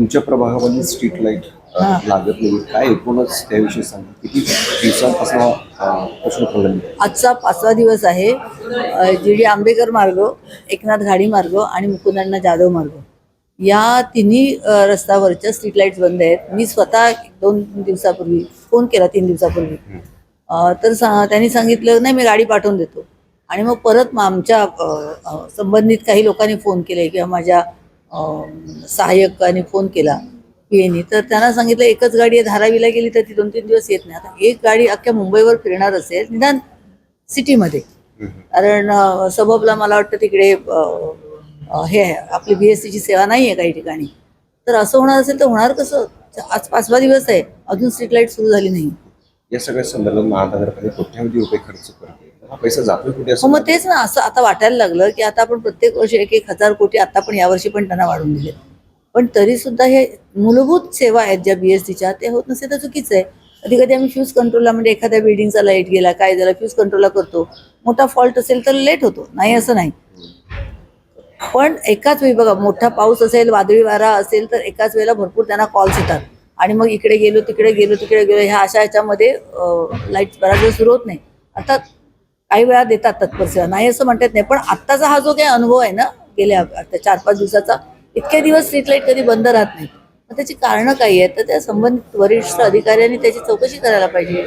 तुमच्या प्रभागामध्ये street light लागत नाही, काय एकूणच त्याविषयी सांगा. किती दिवसांपासून प्रश्न प्रलंबित आहे? आजचा 5वा दिवस आहे. GD आंबेकर मार्ग, एकनाथ घाडी मार्ग आणि मुकुंदण्णा जाधव मार्ग या तिन्ही रस्त्यावरच्या स्ट्रीट लाईट्स बंद आहेत. मी स्वतः 2 दिवसापूर्वी फोन केला, 3 दिवसापूर्वी. तर त्यांनी सांगितलं नाही, मी गाडी पाठवून देतो. आणि मग परत आमच्या संबंधित काही लोकांनी फोन केले किंवा माझ्या सहाय्यकाने फोन केला PAनी, तर त्यांना सांगितलं एकच गाडी आहे, धारावीला गेली तर ती 2-3 दिवस येत नाही. आता एक गाडी अख्ख्या मुंबईवर फिरणार असेल निदान सिटीमध्ये, कारण सबबला मला वाटतं तिकडे हे आहे, आपली BSTची सेवा नाही आहे काही ठिकाणी. तर असं होणार असेल तर होणार कसं? आज 5वा दिवस आहे, अजून स्ट्रीट लाईट सुरू झाली नाही. या सगळ्या संदर्भात महानगरपालिका कोट्यावधी रुपये खर्च करते, हा पैसा जातोय कुठे असं? मग तेच ना, असं आता वाटायला लागलं की आता आपण प्रत्येक वर्षी 1,000 कोटी आता पण यावर्षी पण त्यांना वाढवून दिले. पण तरी सुद्धा हे मूलभूत सेवा आहेत ज्या BSTच्या, ते होत नसेल तर चुकीचं आहे. कधी कधी आम्ही फ्यूज कंट्रोलला, म्हणजे एखाद्या बिल्डिंगचा लाईट गेला, काय झाला, फ्यूज कंट्रोलला करतो. मोठा फॉल्ट असेल तर लेट होतो, नाही असं नाही. पण एकाच वेळी बघा, मोठा पाऊस असेल, वादळी वारा असेल तर एकाच वेळेला भरपूर त्यांना कॉल्स येतात आणि मग इकडे गेलो तिकडे गेलो ह्या अशा ह्याच्यामध्ये लाईट बराच वेळ सुरू होत नाही. अर्थात काही वेळा देतात तत्पर सेवा, नाही असं म्हणतात नाही. पण आत्ताचा हा जो काही अनुभव आहे ना, गेल्या 4-5 दिवसाचा, इतके दिवस स्ट्रीट लाईट कधी बंद राहत नाही. मग त्याची कारणं काही आहेत, तर त्या संबंधित वरिष्ठ अधिकाऱ्यांनी त्याची चौकशी करायला पाहिजे.